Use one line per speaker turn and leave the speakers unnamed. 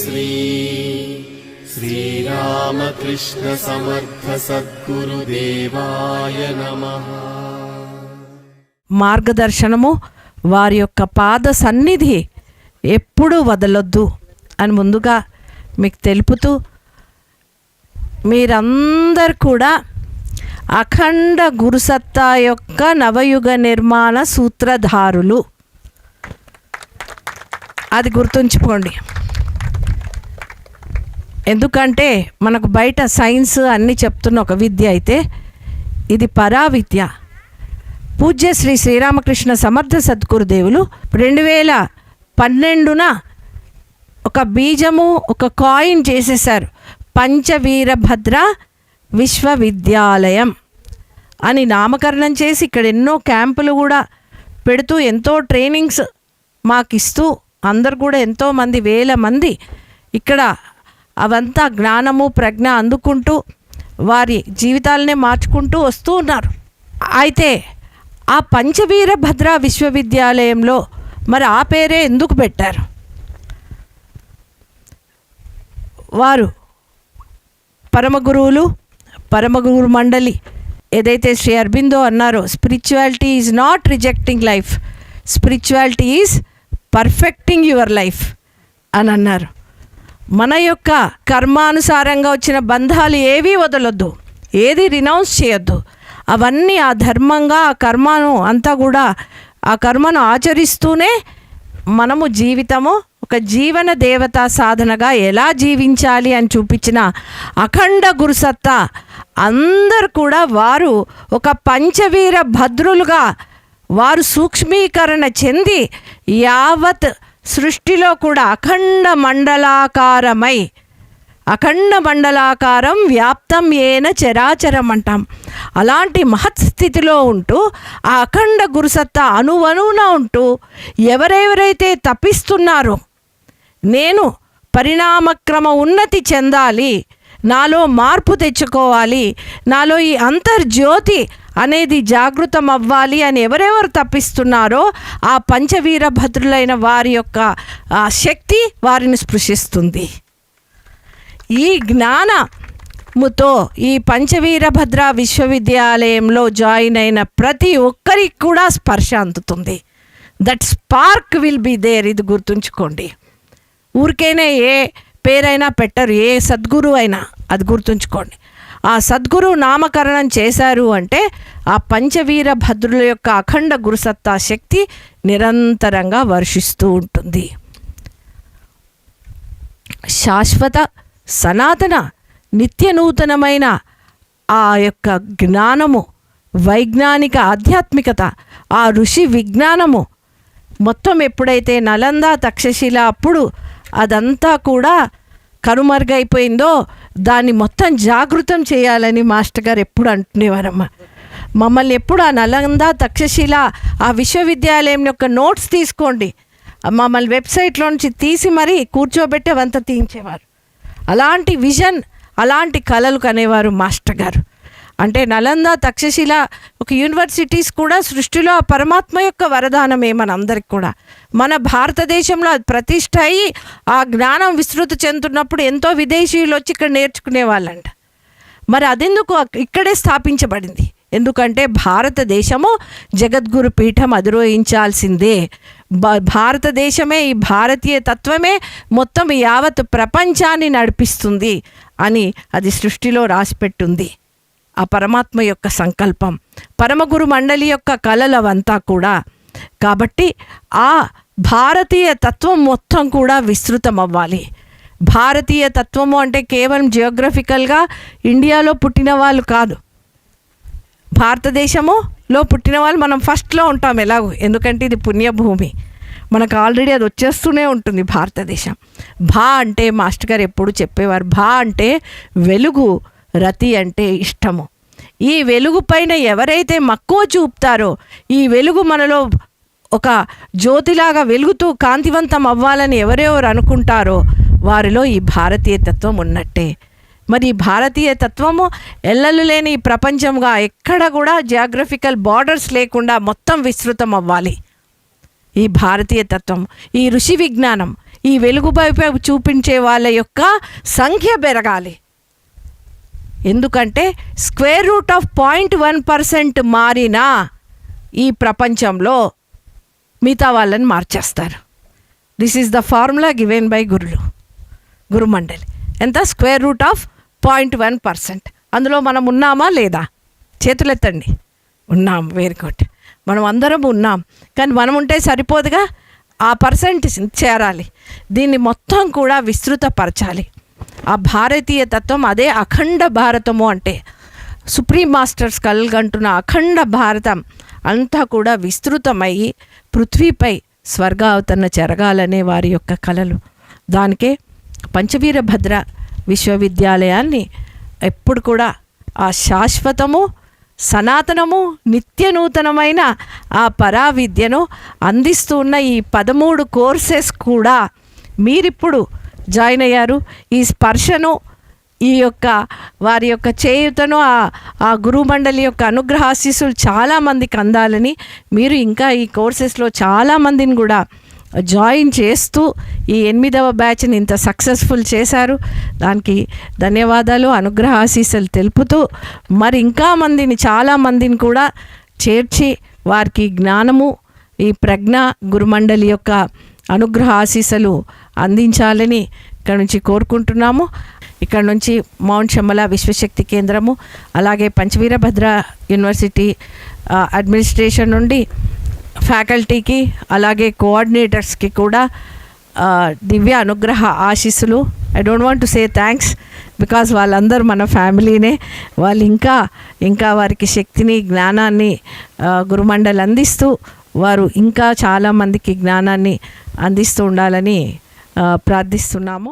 శ్రీ శ్రీరామకృష్ణ సమర్థ సద్గురుదేవాయ నమః.
మార్గదర్శనము, వారి యొక్క పాద సన్నిధి ఎప్పుడూ వదలొద్దు అని ముందుగా మీకు తెలుపుతూ, మీరందరు కూడా అఖండ గురుసత్తా యొక్క నవయుగ నిర్మాణ సూత్రధారులు. అది గుర్తుంచుకోండి. ఎందుకంటే మనకు బయట సైన్స్ అన్నీ చెప్తున్న ఒక విద్య అయితే ఇది పరావిద్య. పూజ్య శ్రీ శ్రీరామకృష్ణ సమర్థ సద్గురుదేవులు 2012 ఒక బీజము, ఒక కాయిన్ చేసేసారు. పంచవీరభద్ర విశ్వవిద్యాలయం అని నామకరణం చేసి ఇక్కడ ఎన్నో క్యాంపులు కూడా పెడుతూ ఎంతో ట్రైనింగ్స్ మాకు ఇస్తూ అందరు కూడా ఎంతోమంది వేల మంది ఇక్కడ అవంతా జ్ఞానము ప్రజ్ఞ అందుకుంటూ వారి జీవితాలనే మార్చుకుంటూ వస్తూ ఉన్నారు. అయితే ఆ పంచవీరభద్ర విశ్వవిద్యాలయంలో మరి ఆ పేరే ఎందుకు పెట్టారు? వారు పరమగురువులు, పరమగురు మండలి ఏదైతే శ్రీ అరబిందో అన్నారో, spirituality is not rejecting life, spirituality is perfecting your life అని అన్నారు. మన యొక్క కర్మానుసారంగా వచ్చిన బంధాలు ఏవీ వదలొద్దు, ఏది రినౌన్స్ చేయొద్దు. అవన్నీ ఆ ధర్మంగా ఆ కర్మను అంతా కూడా ఆ కర్మను ఆచరిస్తూనే మనము జీవితము ఒక జీవన దేవతా సాధనగా ఎలా జీవించాలి అని చూపించిన అఖండ గురుసత్తా అందరు కూడా వారు ఒక పంచవీర భద్రులుగా వారు సూక్ష్మీకరణ చెంది యావత్ సృష్టిలో కూడా అఖండ మండలాకారం వ్యాప్తం ఏన చరాచరం అంటాం. అలాంటి మహత్ స్థితిలో ఉంటూ ఆ అఖండ గురుసత్తా అణువణువున ఉంటూ ఎవరెవరైతే తపిస్తున్నారో నేను పరిణామక్రమ ఉన్నతి చెందాలి, నాలో మార్పు తెచ్చుకోవాలి, నాలో ఈ అంతర్జ్యోతి అనేది జాగృతం అవ్వాలి అని ఎవరెవరు తప్పిస్తున్నారో ఆ పంచవీరభద్రులైన వారి యొక్క శక్తి వారిని స్పృశిస్తుంది. ఈ జ్ఞానముతో ఈ పంచవీరభద్ర విశ్వవిద్యాలయంలో జాయిన్ అయిన ప్రతి ఒక్కరికి కూడా స్పర్శ అందుతుంది. That spark will be there. ఇది గుర్తుంచుకోండి. ఊరికేనే ఏ పేరైనా పెట్టరు, ఏ సద్గురు అయినా, అది గుర్తుంచుకోండి. ఆ సద్గురు నామకరణం చేశారు అంటే ఆ పంచవీరభద్రుల యొక్క అఖండ గురుసత్తా శక్తి నిరంతరంగా వర్షిస్తూ ఉంటుంది. శాశ్వత సనాతన నిత్య నూతనమైన ఆ యొక్క జ్ఞానము, వైజ్ఞానిక ఆధ్యాత్మికత, ఆ ఋషి విజ్ఞానము మొత్తం ఎప్పుడైతే నలంద తక్షశిల అప్పుడు అదంతా కూడా కనుమరుగైపోయిందో దాన్ని మొత్తం జాగృతం చేయాలని మాస్టర్ గారు ఎప్పుడు అంటునేవారమ్మ. మమ్మల్ని ఎప్పుడు ఆ నలంద తక్షశిల ఆ విశ్వవిద్యాలయం యొక్క నోట్స్ తీసుకోండి, మమ్మల్ని వెబ్సైట్లో నుంచి తీసి మరీ కూర్చోబెట్టి అవంతా తీయించేవారు. అలాంటి విజన్, అలాంటి కళలు కనేవారు మాస్టర్ గారు. అంటే నలంద తక్షశిల ఒక యూనివర్సిటీస్ కూడా సృష్టిలో ఆ పరమాత్మ యొక్క వరదానమే మనందరికి కూడా. మన భారతదేశంలో అది ప్రతిష్ట అయ్యి ఆ జ్ఞానం విస్తృతి చెందుతున్నప్పుడు ఎంతో విదేశీయులు వచ్చి ఇక్కడ నేర్చుకునే వాళ్ళంట. మరి అదెందుకు ఇక్కడే స్థాపించబడింది? ఎందుకంటే భారతదేశము జగద్గురు పీఠం అధిరోహించాల్సిందే. భారతదేశమే, ఈ భారతీయ తత్వమే మొత్తం యావత్ ప్రపంచాన్ని నడిపిస్తుంది అని అది సృష్టిలో రాసిపెట్టుంది. ఆ పరమాత్మ యొక్క సంకల్పం, పరమగురు మండలి యొక్క కళలవంతా కూడా. కాబట్టి ఆ భారతీయ తత్వం మొత్తం కూడా విస్తృతం అవ్వాలి. భారతీయ తత్వము అంటే కేవలం జియోగ్రఫికల్గా ఇండియాలో పుట్టిన వాళ్ళు కాదు. భారతదేశములో పుట్టిన వాళ్ళు మనం ఫస్ట్లో ఉంటాం ఎలాగో, ఎందుకంటే ఇది పుణ్యభూమి, మనకు ఆల్రెడీ అది వచ్చేస్తూనే ఉంటుంది భారతదేశం. భా అంటే మాస్టర్ గారు ఎప్పుడు చెప్పేవారు, భా అంటే వెలుగు, రతి అంటే ఇష్టము. ఈ వెలుగు పైన ఎవరైతే మక్కువ చూపుతారో, ఈ వెలుగు మనలో ఒక జ్యోతిలాగా వెలుగుతూ కాంతివంతం అవ్వాలని ఎవరెవరు అనుకుంటారో వారిలో ఈ భారతీయ తత్వం ఉన్నట్టే. మరి ఈ భారతీయ తత్వము ఎల్లలు లేని ప్రపంచంగా ఎక్కడ కూడా జియోగ్రఫికల్ బార్డర్స్ లేకుండా మొత్తం విస్తృతం అవ్వాలి. ఈ భారతీయ తత్వం, ఈ ఋషి విజ్ఞానం, ఈ వెలుగు వైపు చూపించే వాళ్ళ యొక్క సంఖ్య పెరగాలి. ఎందుకంటే √0.1% మారినా ఈ ప్రపంచంలో మిగతా వాళ్ళని మార్చేస్తారు. This is the formula given by Gurumandali. ఎంత? √0.1%. అందులో మనం ఉన్నామా లేదా? చేతులెత్తండి. ఉన్నాం. Very good. మనం అందరం ఉన్నాం. కానీ మనం ఉంటే సరిపోదుగా, ఆ పర్సెంట్ చేరాలి. దీన్ని మొత్తం కూడా విస్తృతపరచాలి. ఆ భారతీయ తత్వం అదే అఖండ భారతము అంటే. సుప్రీం మాస్టర్స్ కలగంటున్న అఖండ భారతం అంతా కూడా విస్తృతమయ్యి పృథ్వీపై స్వర్గావతరణ జరగాలనే వారి యొక్క కలలు. దానికే పంచవీరభద్ర విశ్వవిద్యాలయాన్ని ఎప్పుడు కూడా ఆ శాశ్వతము, సనాతనము, నిత్యనూతనమైన ఆ పరావిద్యను అందిస్తూ ఉన్న ఈ 13 కోర్సెస్ కూడా మీరిప్పుడు జాయిన్ అయ్యారు. ఈ స్పర్శను, ఈ యొక్క వారి యొక్క చేయుతను, ఆ గురుమండలి యొక్క అనుగ్రహ ఆశీస్సులు చాలామందికి అందాలని మీరు ఇంకా ఈ కోర్సెస్లో చాలామందిని కూడా జాయిన్ చేస్తూ ఈ 8వ బ్యాచ్ని ఇంత సక్సెస్ఫుల్ చేశారు. దానికి ధన్యవాదాలు, అనుగ్రహ ఆశీస్సులు తెలుపుతూ మరి ఇంకా మందిని, చాలామందిని కూడా చేర్చి వారికి జ్ఞానము, ఈ ప్రజ్ఞ, గురుమండలి యొక్క అనుగ్రహ ఆశీస్సులు అందించాలని ఇక్కడ నుంచి కోరుకుంటున్నాము. ఇక్కడ నుంచి మౌంట్ శమల విశ్వశక్తి కేంద్రము, అలాగే పంచవీరభద్ర యూనివర్సిటీ అడ్మినిస్ట్రేషన్ నుండి ఫ్యాకల్టీకి, అలాగే కోఆర్డినేటర్స్కి కూడా దివ్య అనుగ్రహ ఆశీస్సులు. I don't want to say thanks because వాళ్ళందరూ మన ఫ్యామిలీనే. వాళ్ళు ఇంకా వారికి శక్తిని, జ్ఞానాన్ని గురుమండలి అందిస్తూ వారు ఇంకా చాలామందికి జ్ఞానాన్ని అందిస్తూ ఉండాలని ప్రార్థిస్తున్నాము.